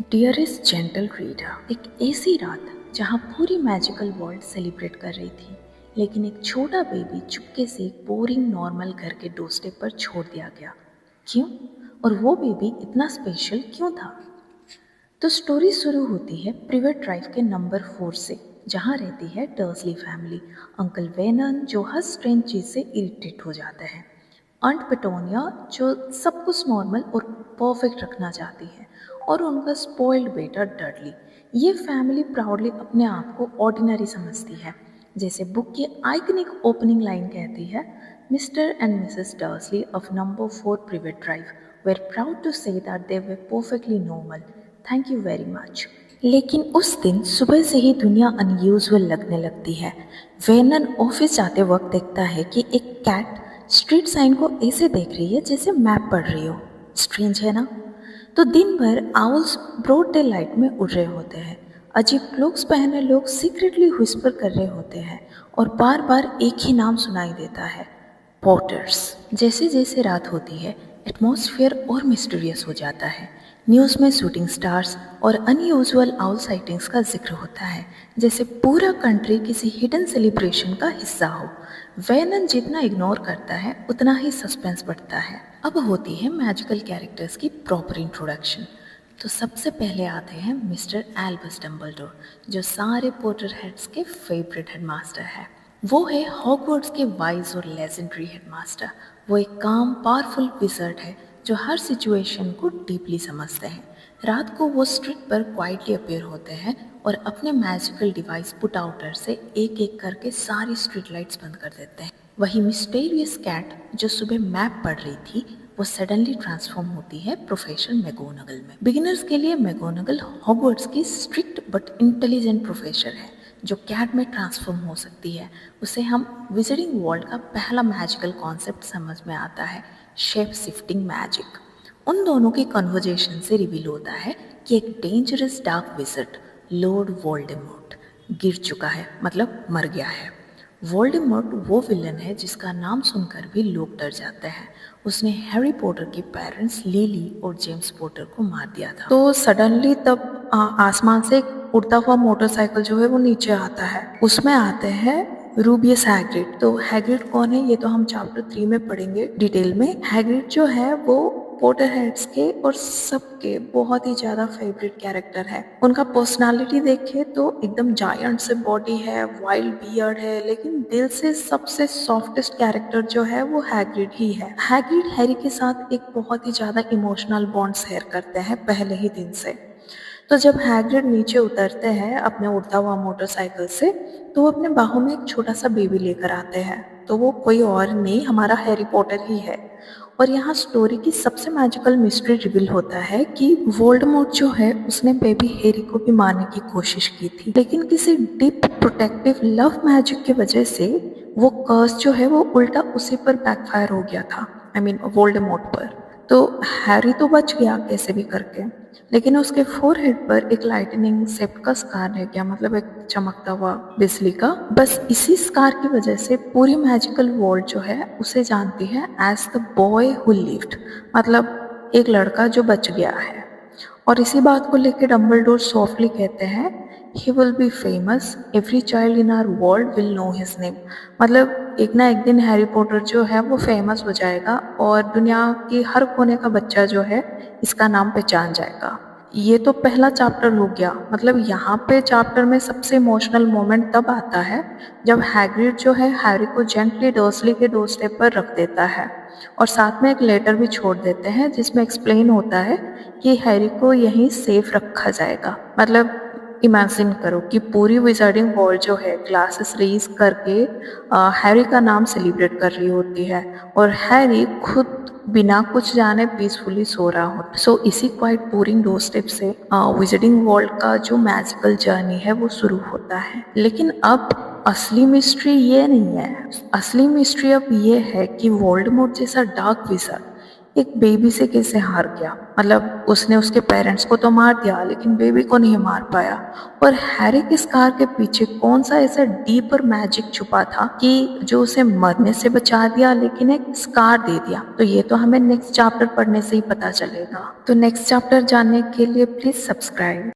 Dearest gentle reader, एक ऐसी रात जहाँ पूरी मैजिकल वर्ल्ड सेलिब्रेट कर रही थी, लेकिन एक छोटा बेबी चुपके से एक बोरिंग नॉर्मल घर के डोरस्टेप पर छोड़ दिया गया। क्यों? और वो बेबी इतना स्पेशल क्यों था? तो स्टोरी शुरू होती है प्रिवेट ड्राइव के नंबर 4 से, जहाँ रहती है डर्सली फैमिली। अंकल वेनन जो हर स्ट्रेंज चीज़ से इरिटेट हो जाता है, आंट पेटोनिया जो सब कुछ नॉर्मल और परफेक्ट रखना चाहती है, और उनका स्पॉइल्ड बेटा डडली। ये फैमिली प्राउडली अपने आप को ऑर्डिनरी समझती है। जैसे बुक की आइकनिक ओपनिंग लाइन कहती है, Mr and Mrs Dursley of number 4 Privet Drive were proud to say that they were perfectly normal, thank you very much. लेकिन उस दिन सुबह से ही दुनिया अनयूजुअल लगने लगती है। वेनन ऑफिस जाते वक्त देखता है कि एक कैट स्ट्रीट साइन को ऐसे देख रही है जैसे मैप पढ़ रही हो। स्ट्रेंज है ना? तो दिन भर आउल्स ब्रॉड डे लाइट में उड़ रहे होते हैं। अजीब क्लोक्स पहने लोग सीक्रेटली व्हिस्पर कर रहे होते हैं, और बार बार एक ही नाम सुनाई देता है, पॉटर्स। जैसे जैसे रात होती है, एटमॉस्फेयर और मिस्टीरियस हो जाता है। न्यूज़ में शूटिंग स्टार्स और अनयूजुअल आउल साइटिंग्स का जिक्र होता है, जैसे पूरा कंट्री किसी हिडन सेलिब्रेशन का हिस्सा हो। वेनन जितना इग्नोर करता है उतना ही सस्पेंस बढ़ता है। अब होती है मैजिकल कैरेक्टर्स की प्रॉपर इंट्रोडक्शन। तो सबसे पहले आते हैं मिस्टर एल्बस डम्बलडोर, जो सारे पॉटर हेड्स के फेवरेट हेडमास्टर है। वो है हॉगवर्ट्स के वाइज और लेजेंडरी हेडमास्टर। वो एक काम पावरफुल विज़र्ड है जो हर सिचुएशन को डीपली समझते हैं। रात को वो स्ट्रीट पर क्वाइटली अपीयर होते हैं और अपने मैजिकल डिवाइस पुट आउटर से एक एक करके सारी स्ट्रीट लाइट्स बंद कर देते हैं। वही मिस्टीरियस कैट जो सुबह मैप पढ़ रही थी, वो सडनली ट्रांसफॉर्म होती है प्रोफेसर मैगोनगल में। बिगिनर्स के लिए मैगोनगल हॉगवर्ट्स की स्ट्रिक्ट बट इंटेलिजेंट प्रोफेसर है जो कैट में ट्रांसफॉर्म हो सकती है। उसे हम विजिटिंग वर्ल्ड का पहला मैजिकल कॉन्सेप्ट समझ में आता है, शेप शिफ्टिंग मैजिक। उन दोनों की कन्वर्जेशन से रिवील होता है कि एक dangerous dark wizard Lord Voldemort गिर चुका है, मतलब मर गया है। वोल्डेमॉर्ट वो विलन है जिसका नाम सुनकर भी लोग डर जाते हैं। उसने हैरी पॉटर के पेरेंट्स लिली और जेम्स पॉटर को मार दिया था। तो सडनली तब आसमान से एक उड़ता हुआ मोटरसाइकिल जो है वो नीचे आता है। उसमें आते हैं रूबियस हैग्रिड। तो हैग्रिड कौन है ये तो हम चैप्टर 3 में पढ़ेंगे डिटेल में। हैग्रिड जो है वो पॉटर हेड्स के और सबके बहुत ही ज़्यादा फेवरेट कैरेक्टर है। उनका पर्सनालिटी देखे तो एकदम जायंट से बॉडी है, वाइल्ड बियर्ड है, लेकिन दिल से सबसे सॉफ्टेस्ट कैरेक्टर जो है वो हैग्रिड ही है। हैग्रिड हैरी के साथ एक बहुत ही ज़्यादा इमोशनल बॉन्ड शेयर करते हैं पहले ही दिन से। तो जब हैग्रिड नीचे उतरते हैं अपने उड़ता हुआ मोटरसाइकिल से, तो वो अपने बाहों में एक छोटा सा बेबी लेकर आते हैं। तो वो कोई और नहीं, हमारा हैरी पॉटर ही है। और यहाँ स्टोरी की सबसे मैजिकल मिस्ट्री रिवील होता है कि वोल्डेमॉर्ट जो है उसने बेबी हैरी को भी मारने की कोशिश की थी, लेकिन किसी डीप प्रोटेक्टिव लव मैजिक की वजह से वो कर्स जो है वो उल्टा उसी पर बैकफायर हो गया था, आई मीन वोल्डेमॉर्ट पर। तो हैरी तो बच गया कैसे भी करके, लेकिन उसके फोरहेड पर एक लाइटनिंग शेप्ड का स्कार रह गया, मतलब एक चमकता हुआ बिजली का। बस इसी स्कार की वजह से पूरी मैजिकल वर्ल्ड जो है उसे जानती है as the boy who lived, मतलब एक लड़का जो बच गया है। और इसी बात को लेकर डम्बलडोर सॉफ्टली कहते हैं, he will be famous, every child in our world will know his name. मतलब एक ना एक दिन हैरी पॉटर जो है वो फेमस हो जाएगा और दुनिया की हर कोने का बच्चा जो है इसका नाम पहचान जाएगा। ये तो पहला चैप्टर हो गया। मतलब यहाँ पे चैप्टर में सबसे इमोशनल मोमेंट तब आता है जब हैग्रिड जो है हैरी को जेंटली डर्सली के डोरस्टेप पर रख देता है और साथ में एक लेटर भी छोड़ देते हैं जिसमें एक्सप्लेन होता है कि हैरी को यहीं सेफ रखा जाएगा। मतलब इमेजिन करो कि पूरी विजार्डिंग वर्ल्ड जो है ग्लासेस रेज करके हैरी का नाम सेलिब्रेट कर रही होती है और हैरी खुद बिना कुछ जाने पीसफुली सो रहा हो। सो इसी क्वाइट बोरिंग डोर स्टेप से विजिटिंग वर्ल्ड का जो मैजिकल जर्नी है वो शुरू होता है। लेकिन अब असली मिस्ट्री ये नहीं है। असली मिस्ट्री अब ये है कि वोल्डेमॉर्ट जैसा डार्क विज़र्ड एक बेबी से कैसे हार गया। मतलब उसने उसके पेरेंट्स को तो मार दिया लेकिन बेबी को नहीं मार पाया। और हैरी के स्कार के पीछे कौन सा ऐसा डीपर मैजिक छुपा था कि जो उसे मरने से बचा दिया लेकिन एक स्कार दे दिया। तो ये तो हमें नेक्स्ट चैप्टर पढ़ने से ही पता चलेगा। तो नेक्स्ट चैप्टर जानने के लिए प्लीज सब्सक्राइब।